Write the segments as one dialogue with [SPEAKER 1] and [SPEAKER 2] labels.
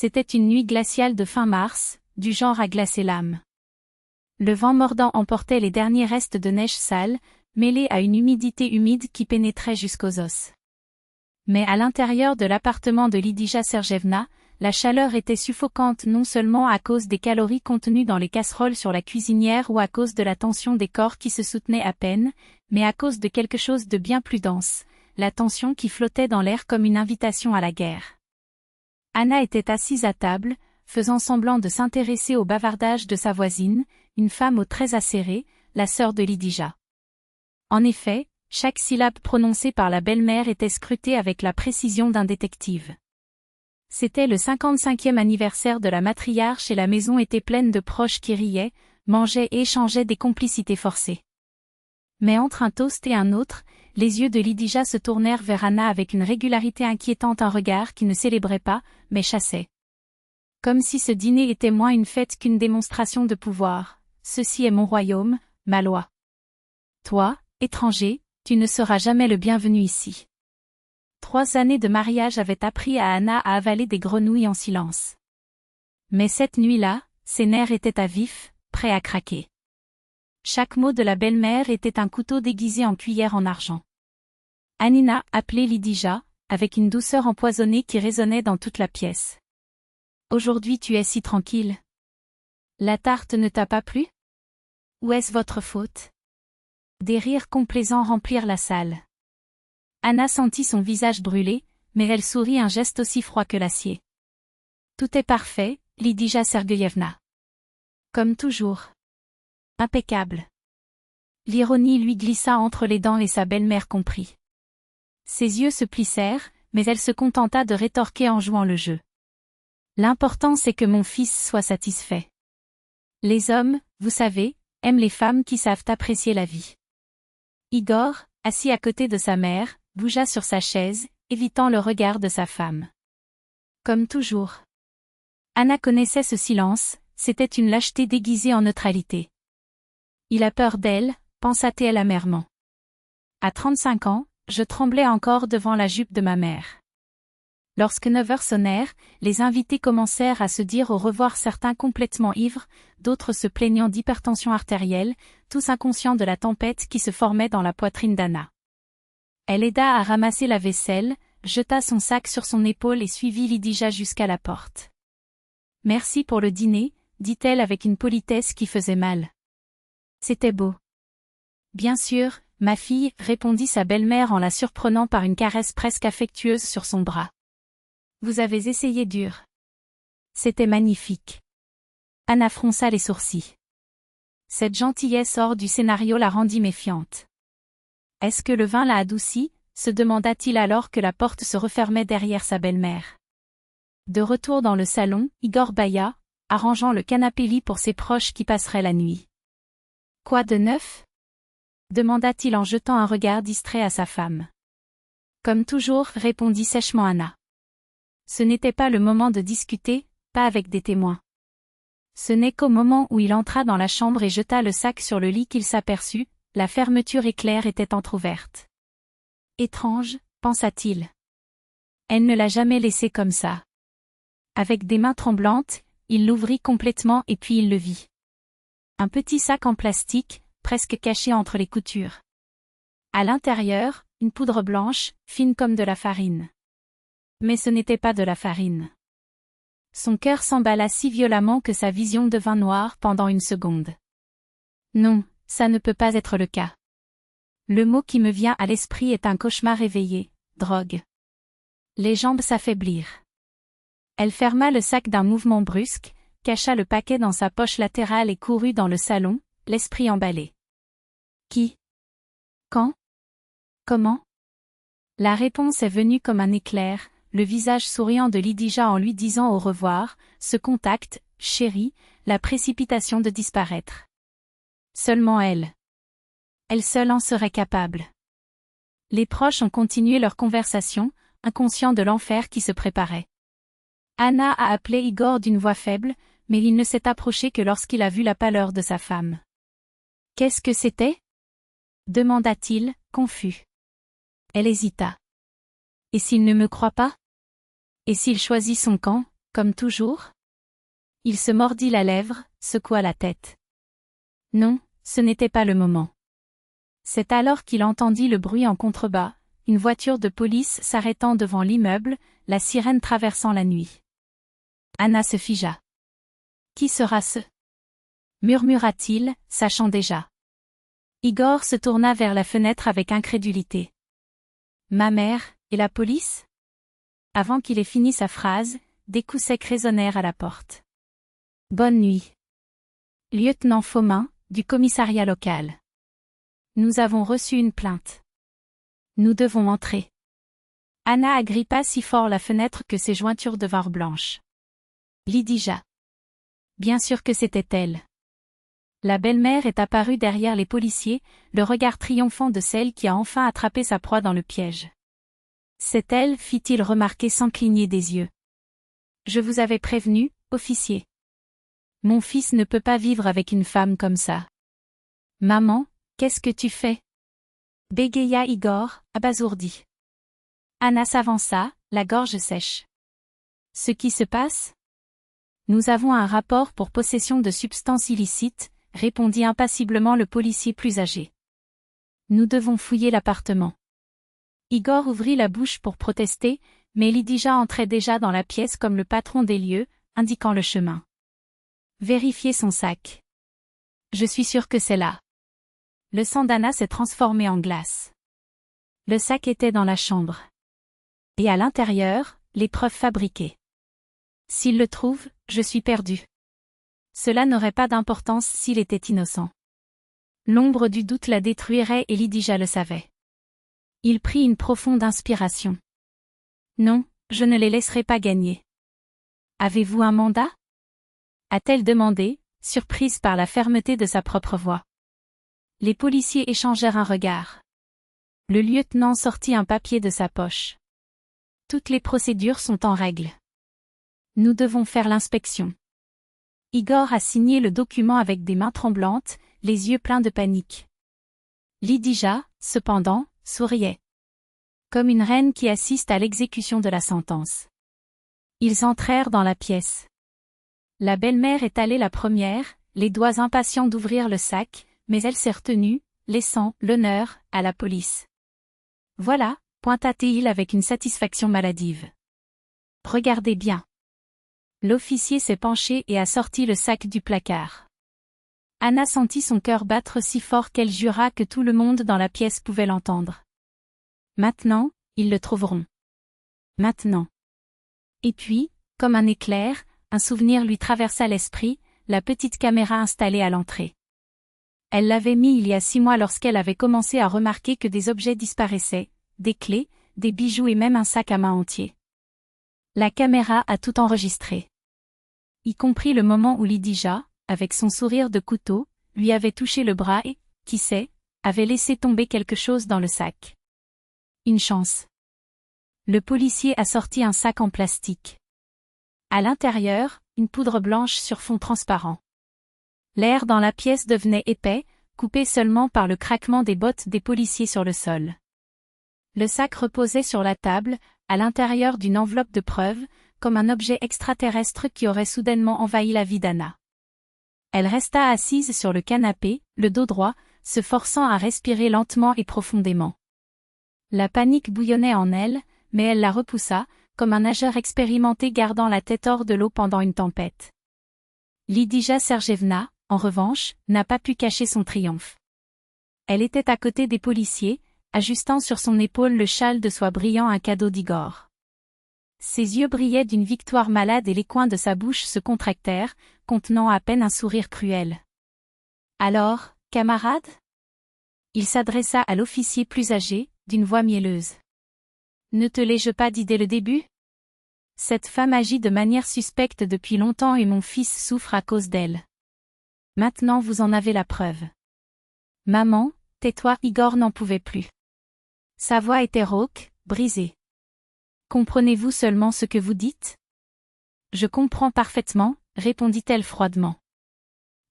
[SPEAKER 1] C'était une nuit glaciale de fin mars, du genre à glacer l'âme. Le vent mordant emportait les derniers restes de neige sale, mêlés à une humidité humide qui pénétrait jusqu'aux os. Mais à l'intérieur de l'appartement de Lidija Sergeyevna, la chaleur était suffocante non seulement à cause des calories contenues dans les casseroles sur la cuisinière ou à cause de la tension des corps qui se soutenaient à peine, mais à cause de quelque chose de bien plus dense, la tension qui flottait dans l'air comme une invitation à la guerre. Anna était assise à table, faisant semblant de s'intéresser au bavardage de sa voisine, une femme aux traits acérés, la sœur de Lidija. En effet, chaque syllabe prononcée par la belle-mère était scrutée avec la précision d'un détective. C'était le 55e anniversaire de la matriarche et la maison était pleine de proches qui riaient, mangeaient et échangeaient des complicités forcées. Mais entre un toast et un autre, les yeux de Lidija se tournèrent vers Anna avec une régularité inquiétante, un regard qui ne célébrait pas, mais chassait. Comme si ce dîner était moins une fête qu'une démonstration de pouvoir. Ceci est mon royaume, ma loi. Toi, étranger, tu ne seras jamais le bienvenu ici. 3 années de mariage avaient appris à Anna à avaler des grenouilles en silence. Mais cette nuit-là, ses nerfs étaient à vif, prêts à craquer. Chaque mot de la belle-mère était un couteau déguisé en cuillère en argent. Anina appelait Lidija, avec une douceur empoisonnée qui résonnait dans toute la pièce. Aujourd'hui tu es si tranquille. La tarte ne t'a pas plu? Ou est-ce votre faute? Des rires complaisants remplirent la salle. Anna sentit son visage brûler, mais elle sourit, un geste aussi froid que l'acier. Tout est parfait, Lidija Sergeyevna. Comme toujours. Impeccable. L'ironie lui glissa entre les dents et sa belle-mère comprit. Ses yeux se plissèrent, mais elle se contenta de rétorquer en jouant le jeu. L'important c'est que mon fils soit satisfait. Les hommes, vous savez, aiment les femmes qui savent apprécier la vie. Igor, assis à côté de sa mère, bougea sur sa chaise, évitant le regard de sa femme. Comme toujours. Anna connaissait ce silence, c'était une lâcheté déguisée en neutralité. Il a peur d'elle, pensa-t-elle amèrement. À 35 ans, je tremblais encore devant la jupe de ma mère. Lorsque 9 heures sonnèrent, les invités commencèrent à se dire au revoir, certains complètement ivres, d'autres se plaignant d'hypertension artérielle, tous inconscients de la tempête qui se formait dans la poitrine d'Anna. Elle aida à ramasser la vaisselle, jeta son sac sur son épaule et suivit Lidija jusqu'à la porte. « Merci pour le dîner », dit-elle avec une politesse qui faisait mal. C'était beau. Bien sûr, ma fille, répondit sa belle-mère en la surprenant par une caresse presque affectueuse sur son bras. Vous avez essayé dur. C'était magnifique. Anna fronça les sourcils. Cette gentillesse hors du scénario la rendit méfiante. Est-ce que le vin l'a adoucie, se demanda-t-il alors que la porte se refermait derrière sa belle-mère. De retour dans le salon, Igor bâilla, arrangeant le canapé-lit pour ses proches qui passeraient la nuit. Quoi de neuf? Demanda-t-il en jetant un regard distrait à sa femme. Comme toujours, répondit sèchement Anna. Ce n'était pas le moment de discuter, pas avec des témoins. Ce n'est qu'au moment où il entra dans la chambre et jeta le sac sur le lit qu'il s'aperçut, la fermeture éclair était entr'ouverte. Étrange, pensa-t-il. Elle ne l'a jamais laissé comme ça. Avec des mains tremblantes, il l'ouvrit complètement et puis il le vit. Un petit sac en plastique, presque caché entre les coutures. À l'intérieur, une poudre blanche, fine comme de la farine. Mais ce n'était pas de la farine. Son cœur s'emballa si violemment que sa vision devint noire pendant une seconde. Non, ça ne peut pas être le cas. Le mot qui me vient à l'esprit est un cauchemar éveillé, drogue. Les jambes s'affaiblirent. Elle ferma le sac d'un mouvement brusque, cacha le paquet dans sa poche latérale et courut dans le salon, l'esprit emballé. Qui? Quand? Comment? La réponse est venue comme un éclair, le visage souriant de Lidija en lui disant au revoir, ce contact, chérie, la précipitation de disparaître. Seulement elle. Elle seule en serait capable. Les proches ont continué leur conversation, inconscients de l'enfer qui se préparait. Anna a appelé Igor d'une voix faible, mais il ne s'est approché que lorsqu'il a vu la pâleur de sa femme. « Qu'est-ce que c'était » demanda-t-il, confus. Elle hésita. « Et s'il ne me croit pas ? Et s'il choisit son camp » Comme toujours? Il se mordit la lèvre, secoua la tête. Non, ce n'était pas le moment. C'est alors qu'il entendit le bruit en contrebas, une voiture de police s'arrêtant devant l'immeuble, la sirène traversant la nuit. Anna se figea. Qui sera ce? Murmura-t-il, sachant déjà. Igor se tourna vers la fenêtre avec incrédulité. Ma mère, et la police? Avant qu'il ait fini sa phrase, des coups secs résonnèrent à la porte. Bonne nuit. Lieutenant Faumin, du commissariat local. Nous avons reçu une plainte. Nous devons entrer. Anna agrippa si fort la fenêtre que ses jointures devinrent blanches. Lydia. Bien sûr que c'était elle. La belle-mère est apparue derrière les policiers, le regard triomphant de celle qui a enfin attrapé sa proie dans le piège. C'est elle, fit-il remarquer sans cligner des yeux. Je vous avais prévenu, officier. Mon fils ne peut pas vivre avec une femme comme ça. Maman, qu'est-ce que tu fais? Bégaya Igor, abasourdi. Anna s'avança, la gorge sèche. Ce qui se passe? Nous avons un rapport pour possession de substances illicites, répondit impassiblement le policier plus âgé. Nous devons fouiller l'appartement. Igor ouvrit la bouche pour protester, mais Lydia entrait déjà dans la pièce comme le patron des lieux, indiquant le chemin. Vérifiez son sac. Je suis sûr que c'est là. Le sang d'Anna s'est transformé en glace. Le sac était dans la chambre. Et à l'intérieur, les preuves fabriquées. S'il le trouve, je suis perdu. Cela n'aurait pas d'importance s'il était innocent. L'ombre du doute la détruirait et Lydia le savait. Il prit une profonde inspiration. Non, je ne les laisserai pas gagner. Avez-vous un mandat? A-t-elle demandé, surprise par la fermeté de sa propre voix. Les policiers échangèrent un regard. Le lieutenant sortit un papier de sa poche. Toutes les procédures sont en règle. Nous devons faire l'inspection. Igor a signé le document avec des mains tremblantes, les yeux pleins de panique. Lydia, cependant, souriait. Comme une reine qui assiste à l'exécution de la sentence. Ils entrèrent dans la pièce. La belle-mère est allée la première, les doigts impatients d'ouvrir le sac, mais elle s'est retenue, laissant l'honneur à la police. Voilà, pointa-t-il avec une satisfaction maladive. Regardez bien. L'officier s'est penché et a sorti le sac du placard. Anna sentit son cœur battre si fort qu'elle jura que tout le monde dans la pièce pouvait l'entendre. Maintenant, ils le trouveront. Maintenant. Et puis, comme un éclair, un souvenir lui traversa l'esprit, la petite caméra installée à l'entrée. Elle l'avait mis il y a 6 mois lorsqu'elle avait commencé à remarquer que des objets disparaissaient, des clés, des bijoux et même un sac à main entier. La caméra a tout enregistré. Y compris le moment où Lydia, avec son sourire de couteau, lui avait touché le bras et, qui sait, avait laissé tomber quelque chose dans le sac. Une chance. Le policier a sorti un sac en plastique. À l'intérieur, une poudre blanche sur fond transparent. L'air dans la pièce devenait épais, coupé seulement par le craquement des bottes des policiers sur le sol. Le sac reposait sur la table, à l'intérieur d'une enveloppe de preuves, comme un objet extraterrestre qui aurait soudainement envahi la vie d'Anna. Elle resta assise sur le canapé, le dos droit, se forçant à respirer lentement et profondément. La panique bouillonnait en elle, mais elle la repoussa, comme un nageur expérimenté gardant la tête hors de l'eau pendant une tempête. Lydia Sergeyevna, en revanche, n'a pas pu cacher son triomphe. Elle était à côté des policiers, ajustant sur son épaule le châle de soie brillant un cadeau d'Igor. Ses yeux brillaient d'une victoire malade et les coins de sa bouche se contractèrent, contenant à peine un sourire cruel. Alors, camarade? Il s'adressa à l'officier plus âgé, d'une voix mielleuse. Ne te l'ai-je pas dit dès le début? Cette femme agit de manière suspecte depuis longtemps et mon fils souffre à cause d'elle. Maintenant vous en avez la preuve. Maman, tais-toi, Igor n'en pouvait plus. Sa voix était rauque, brisée. Comprenez-vous seulement ce que vous dites? Je comprends parfaitement, répondit-elle froidement.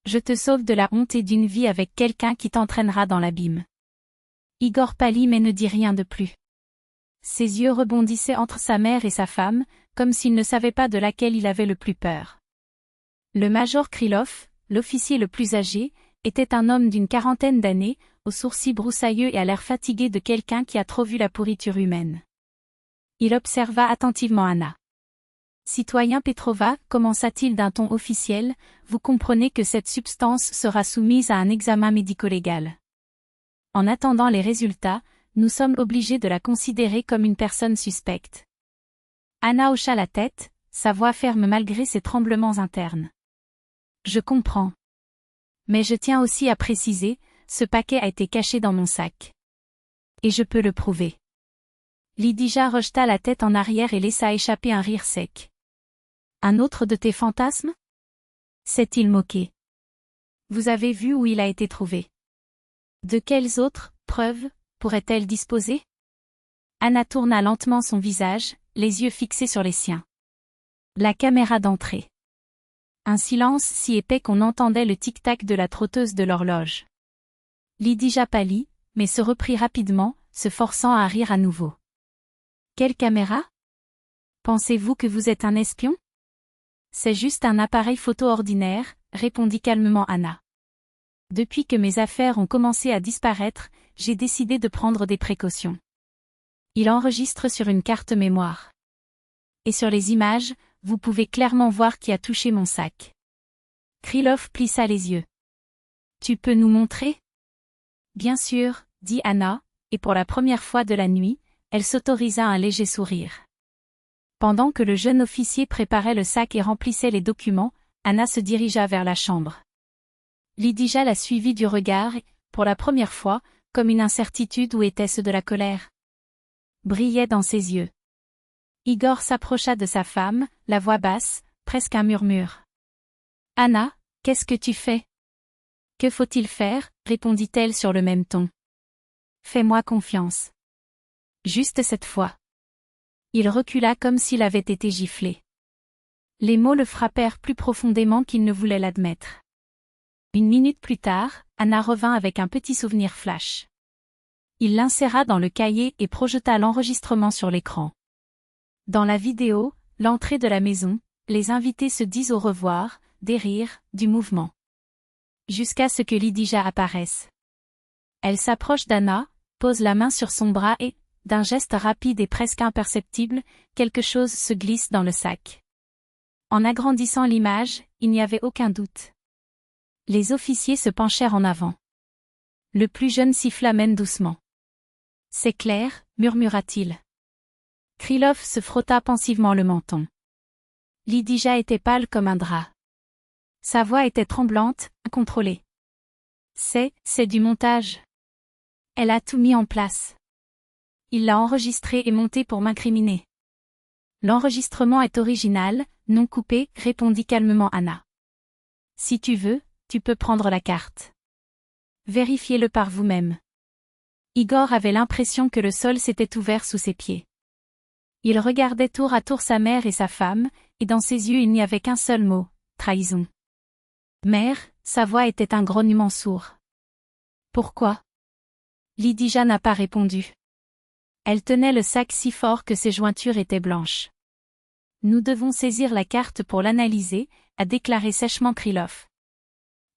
[SPEAKER 1] Je te sauve de la honte et d'une vie avec quelqu'un qui t'entraînera dans l'abîme. Igor pâlit mais ne dit rien de plus. Ses yeux rebondissaient entre sa mère et sa femme, comme s'il ne savait pas de laquelle il avait le plus peur. Le major Krylov, l'officier le plus âgé, était un homme d'une quarantaine d'années, aux sourcils broussailleux et à l'air fatigué de quelqu'un qui a trop vu la pourriture humaine. Il observa attentivement Anna. « Citoyen Petrova, commença-t-il d'un ton officiel, vous comprenez que cette substance sera soumise à un examen médico-légal. En attendant les résultats, nous sommes obligés de la considérer comme une personne suspecte. » Anna hocha la tête, sa voix ferme malgré ses tremblements internes. « Je comprends. Mais je tiens aussi à préciser, ce paquet a été caché dans mon sac. Et je peux le prouver. » Lidija rejeta la tête en arrière et laissa échapper un rire sec. « Un autre de tes fantasmes ?» s'est-il moqué. « Vous avez vu où il a été trouvé. De quelles autres preuves pourrait-elle disposer ?» Anna tourna lentement son visage, les yeux fixés sur les siens. La caméra d'entrée. Un silence si épais qu'on entendait le tic-tac de la trotteuse de l'horloge. Lidija pâlit, mais se reprit rapidement, se forçant à rire à nouveau. « Quelle caméra ? Pensez-vous que vous êtes un espion ? C'est juste un appareil photo ordinaire, répondit calmement Anna. Depuis que mes affaires ont commencé à disparaître, j'ai décidé de prendre des précautions. Il enregistre sur une carte mémoire. Et sur les images, vous pouvez clairement voir qui a touché mon sac. » Krylov plissa les yeux. « Tu peux nous montrer ? » « Bien sûr, » dit Anna, et pour la première fois de la nuit, elle s'autorisa un léger sourire. Pendant que le jeune officier préparait le sac et remplissait les documents, Anna se dirigea vers la chambre. Lidija la suivit du regard et, pour la première fois, comme une incertitude ou était-ce de la colère, brillait dans ses yeux. Igor s'approcha de sa femme, la voix basse, presque un murmure. « Anna, qu'est-ce que tu fais ? » « Que faut-il faire ?» répondit-elle sur le même ton. « Fais-moi confiance. » Juste cette fois. Il recula comme s'il avait été giflé. Les mots le frappèrent plus profondément qu'il ne voulait l'admettre. Une minute plus tard, Anna revint avec un petit souvenir flash. Il l'inséra dans le cahier et projeta l'enregistrement sur l'écran. Dans la vidéo, l'entrée de la maison, les invités se disent au revoir, des rires, du mouvement. Jusqu'à ce que Lidija apparaisse. Elle s'approche d'Anna, pose la main sur son bras et, d'un geste rapide et presque imperceptible, quelque chose se glisse dans le sac. En agrandissant l'image, il n'y avait aucun doute. Les officiers se penchèrent en avant. Le plus jeune siffla même doucement. « C'est clair, » murmura-t-il. Krylov se frotta pensivement le menton. Lidija était pâle comme un drap. Sa voix était tremblante, incontrôlée. « C'est du montage. Elle a tout mis en place. Il l'a enregistré et monté pour m'incriminer. » « L'enregistrement est original, non coupé, » répondit calmement Anna. « Si tu veux, tu peux prendre la carte. Vérifiez-le par vous-même. » Igor avait l'impression que le sol s'était ouvert sous ses pieds. Il regardait tour à tour sa mère et sa femme, et dans ses yeux il n'y avait qu'un seul mot, trahison. « Mère », sa voix était un grognement sourd. « Pourquoi ?» Lidija n'a pas répondu. Elle tenait le sac si fort que ses jointures étaient blanches. « Nous devons saisir la carte pour l'analyser », a déclaré sèchement Krylov.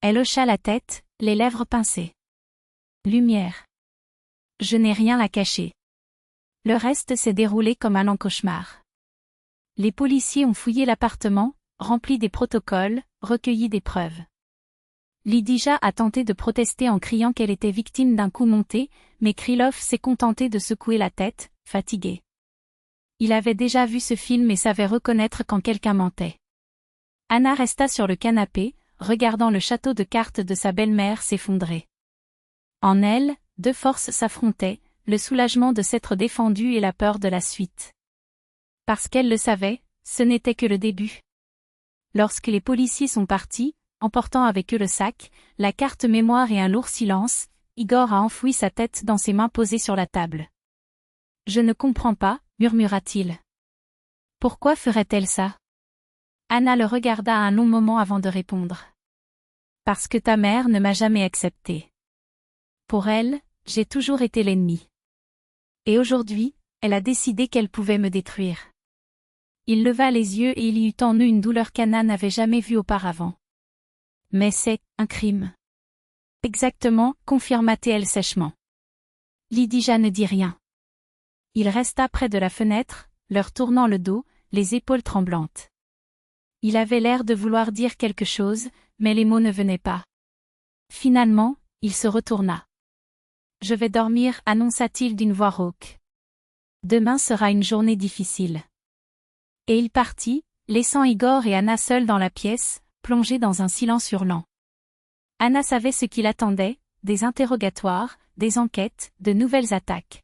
[SPEAKER 1] Elle hocha la tête, les lèvres pincées. « Lumière. Je n'ai rien à cacher. » Le reste s'est déroulé comme un long cauchemar. Les policiers ont fouillé l'appartement, rempli des protocoles, recueilli des preuves. Lidija a tenté de protester en criant qu'elle était victime d'un coup monté, mais Krylov s'est contenté de secouer la tête, fatigué. Il avait déjà vu ce film et savait reconnaître quand quelqu'un mentait. Anna resta sur le canapé, regardant le château de cartes de sa belle-mère s'effondrer. En elle, deux forces s'affrontaient, le soulagement de s'être défendue et la peur de la suite. Parce qu'elle le savait, ce n'était que le début. Lorsque les policiers sont partis, emportant avec eux le sac, la carte mémoire et un lourd silence, Igor a enfoui sa tête dans ses mains posées sur la table. « Je ne comprends pas », murmura-t-il. « Pourquoi ferait-elle ça ?» Anna le regarda un long moment avant de répondre. « Parce que ta mère ne m'a jamais accepté. Pour elle, j'ai toujours été l'ennemi. Et aujourd'hui, elle a décidé qu'elle pouvait me détruire. Il leva les yeux et il y eut en eux une douleur qu'Anna n'avait jamais vue auparavant. Mais c'est un crime. Exactement, confirma-t-elle sèchement. Lydia ne dit rien. Il resta près de la fenêtre, leur tournant le dos, les épaules tremblantes. Il avait l'air de vouloir dire quelque chose, mais les mots ne venaient pas. Finalement, il se retourna. « Je vais dormir » annonça-t-il d'une voix rauque. « Demain sera une journée difficile. » Et il partit, laissant Igor et Anna seuls dans la pièce, plongés dans un silence hurlant. Anna savait ce qui l'attendait, des interrogatoires, des enquêtes, de nouvelles attaques.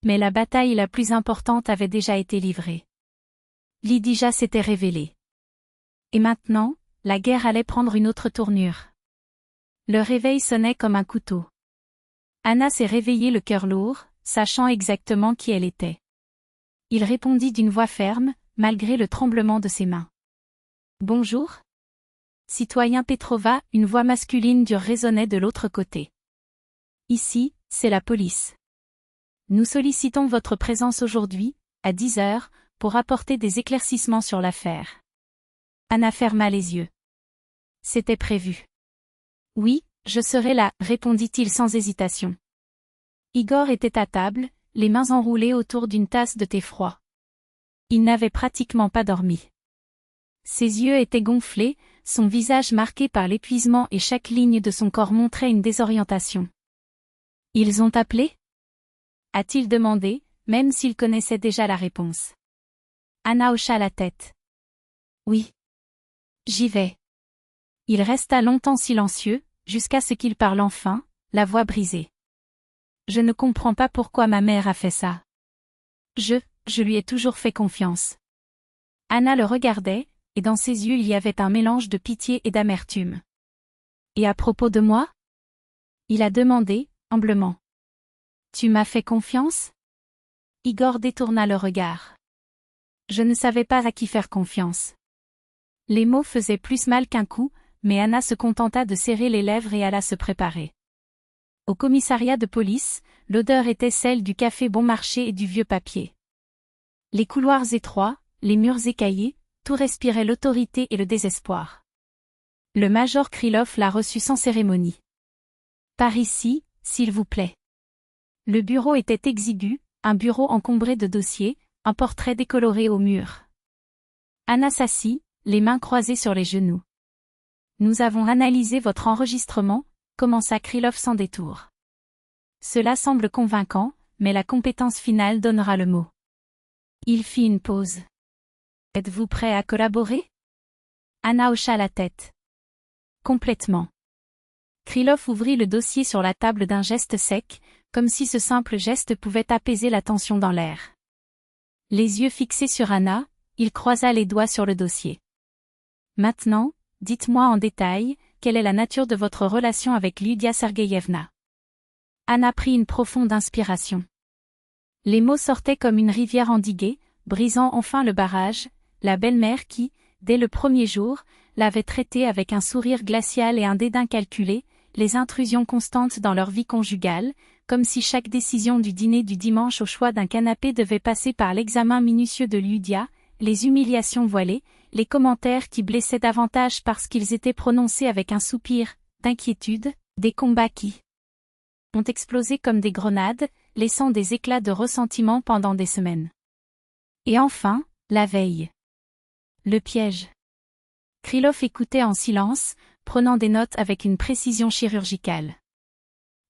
[SPEAKER 1] Mais la bataille la plus importante avait déjà été livrée. Lydia s'était révélée. Et maintenant, la guerre allait prendre une autre tournure. Le réveil sonnait comme un couteau. Anna s'est réveillée le cœur lourd, sachant exactement qui elle était. Il répondit d'une voix ferme, malgré le tremblement de ses mains. « Bonjour. » Citoyen Petrova, une voix masculine dure résonnait de l'autre côté. « Ici, c'est la police. Nous sollicitons votre présence aujourd'hui, à 10 heures, pour apporter des éclaircissements sur l'affaire. » Anna ferma les yeux. C'était prévu. « Oui, je serai là, » répondit-il sans hésitation. Igor était à table, les mains enroulées autour d'une tasse de thé froid. Il n'avait pratiquement pas dormi. Ses yeux étaient gonflés, son visage marqué par l'épuisement et chaque ligne de son corps montrait une désorientation. « Ils ont appelé ?» a-t-il demandé, même s'il connaissait déjà la réponse. Anna hocha la tête. « Oui. J'y vais. » Il resta longtemps silencieux, jusqu'à ce qu'il parle enfin, la voix brisée. « Je ne comprends pas pourquoi ma mère a fait ça. Je lui ai toujours fait confiance. » Anna le regardait, et dans ses yeux il y avait un mélange de pitié et d'amertume. « Et à propos de moi ? » il a demandé, humblement. « Tu m'as fait confiance ? » Igor détourna le regard. « Je ne savais pas à qui faire confiance. » Les mots faisaient plus mal qu'un coup, mais Anna se contenta de serrer les lèvres et alla se préparer. Au commissariat de police, l'odeur était celle du café bon marché et du vieux papier. Les couloirs étroits, les murs écaillés, tout respirait l'autorité et le désespoir. Le major Krylov l'a reçu sans cérémonie. « Par ici, s'il vous plaît. » Le bureau était exigu, un bureau encombré de dossiers, un portrait décoloré au mur. Anna s'assit, les mains croisées sur les genoux. « Nous avons analysé votre enregistrement », commença Krylov sans détour. Cela semble convaincant, mais la compétence finale donnera le mot. Il fit une pause. « Êtes-vous prêt à collaborer ?» Anna hocha la tête. « Complètement. » Krylov ouvrit le dossier sur la table d'un geste sec, comme si ce simple geste pouvait apaiser la tension dans l'air. Les yeux fixés sur Anna, il croisa les doigts sur le dossier. « Maintenant, dites-moi en détail, quelle est la nature de votre relation avec Lydia Sergeyevna ?» Anna prit une profonde inspiration. Les mots sortaient comme une rivière endiguée, brisant enfin le barrage, la belle-mère qui, dès le premier jour, l'avait traitée avec un sourire glacial et un dédain calculé, les intrusions constantes dans leur vie conjugale, comme si chaque décision du dîner du dimanche au choix d'un canapé devait passer par l'examen minutieux de Lydia, les humiliations voilées, les commentaires qui blessaient davantage parce qu'ils étaient prononcés avec un soupir d'inquiétude, des combats qui ont explosé comme des grenades, laissant des éclats de ressentiment pendant des semaines. Et enfin, la veille. Le piège. Krylov écoutait en silence, prenant des notes avec une précision chirurgicale.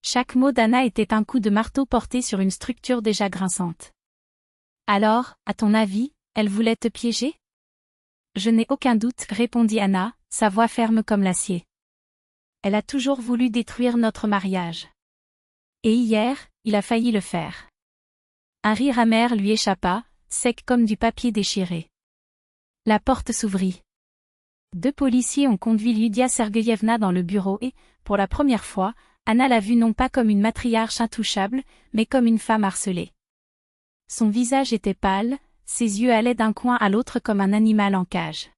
[SPEAKER 1] Chaque mot d'Anna était un coup de marteau porté sur une structure déjà grinçante. « Alors, à ton avis, elle voulait te piéger ? » « Je n'ai aucun doute, » répondit Anna, sa voix ferme comme l'acier. « Elle a toujours voulu détruire notre mariage. Et hier, il a failli le faire. » Un rire amer lui échappa, sec comme du papier déchiré. La porte s'ouvrit. 2 policiers ont conduit Lydia Sergeyevna dans le bureau et, pour la première fois, Anna l'a vue non pas comme une matriarche intouchable, mais comme une femme harcelée. Son visage était pâle, ses yeux allaient d'un coin à l'autre comme un animal en cage.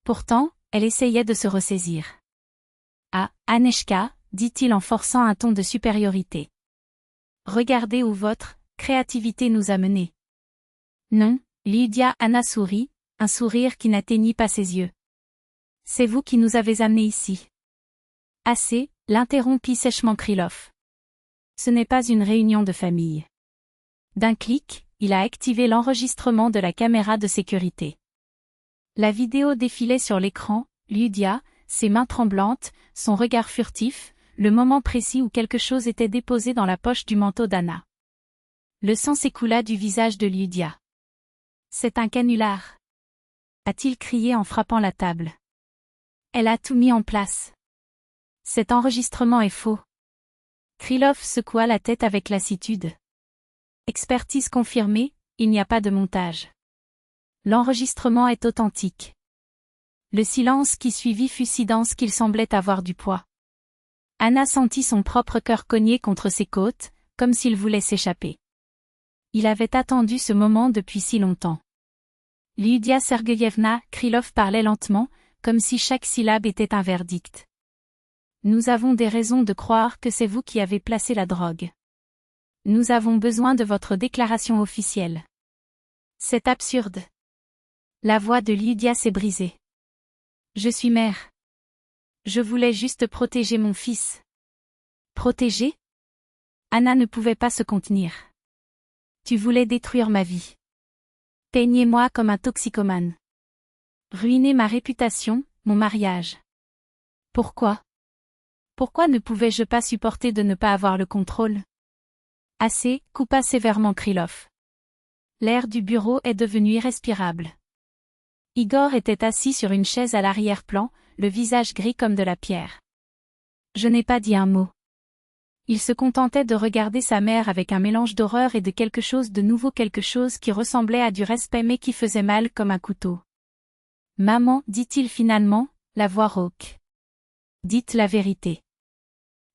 [SPEAKER 1] Pourtant, elle essayait de se ressaisir. « Ah, Aneshka, » dit-il en forçant un ton de supériorité. « Regardez où votre créativité nous a menés. » « Non, Lydia Anna sourit, un sourire qui n'atteignit pas ses yeux. C'est vous qui nous avez amenés ici. Assez, l'interrompit sèchement Krylov. Ce n'est pas une réunion de famille. D'un clic, il a activé l'enregistrement de la caméra de sécurité. La vidéo défilait sur l'écran, Lydia, ses mains tremblantes, son regard furtif, le moment précis où quelque chose était déposé dans la poche du manteau d'Anna. Le sang s'écoula du visage de Lydia. C'est un canular, a-t-il crié en frappant la table. Elle a tout mis en place. Cet enregistrement est faux. Krylov secoua la tête avec lassitude. Expertise confirmée, il n'y a pas de montage. L'enregistrement est authentique. Le silence qui suivit fut si dense qu'il semblait avoir du poids. Anna sentit son propre cœur cogner contre ses côtes, comme s'il voulait s'échapper. Il avait attendu ce moment depuis si longtemps. Lydia Sergeyevna, Krylov parlait lentement, comme si chaque syllabe était un verdict. Nous avons des raisons de croire que c'est vous qui avez placé la drogue. Nous avons besoin de votre déclaration officielle. C'est absurde. La voix de Lydia s'est brisée. Je suis mère. Je voulais juste protéger mon fils. Protéger? Anna ne pouvait pas se contenir. Tu voulais détruire ma vie. Peignez-moi comme un toxicomane. Ruiner ma réputation, mon mariage. Pourquoi? Pourquoi ne pouvais-je pas supporter de ne pas avoir le contrôle? Assez, coupa sévèrement Krylov. L'air du bureau est devenu irrespirable. Igor était assis sur une chaise à l'arrière-plan, le visage gris comme de la pierre. Je n'ai pas dit un mot. Il se contentait de regarder sa mère avec un mélange d'horreur et de quelque chose de nouveau, quelque chose qui ressemblait à du respect mais qui faisait mal comme un couteau. Maman, dit-il finalement, la voix rauque. Dites la vérité.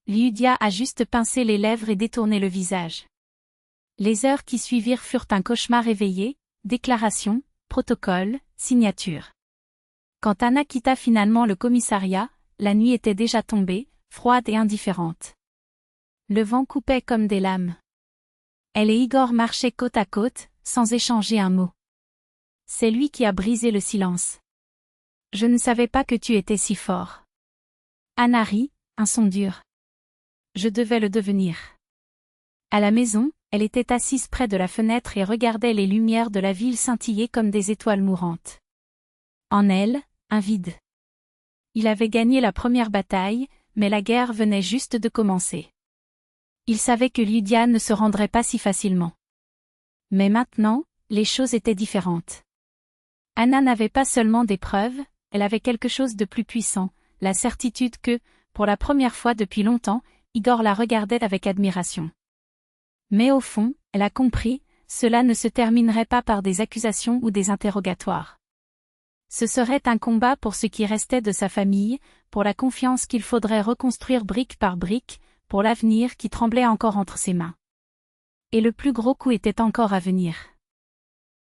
[SPEAKER 1] Lydia a juste pincé les lèvres et détourné le visage. Les heures qui suivirent furent un cauchemar éveillé, déclaration, protocole, signature. Quand Anna quitta finalement le commissariat, la nuit était déjà tombée, froide et indifférente. Le vent coupait comme des lames. Elle et Igor marchaient côte à côte, sans échanger un mot. C'est lui qui a brisé le silence. Je ne savais pas que tu étais si fort. Anna rit, un son dur. Je devais le devenir. À la maison, elle était assise près de la fenêtre et regardait les lumières de la ville scintiller comme des étoiles mourantes. En elle, un vide. Il avait gagné la première bataille, mais la guerre venait juste de commencer. Il savait que Lydia ne se rendrait pas si facilement. Mais maintenant, les choses étaient différentes. Anna n'avait pas seulement des preuves, elle avait quelque chose de plus puissant, la certitude que, pour la première fois depuis longtemps, Igor la regardait avec admiration. Mais au fond, elle a compris, cela ne se terminerait pas par des accusations ou des interrogatoires. Ce serait un combat pour ce qui restait de sa famille, pour la confiance qu'il faudrait reconstruire brique par brique, pour l'avenir qui tremblait encore entre ses mains. Et le plus gros coup était encore à venir.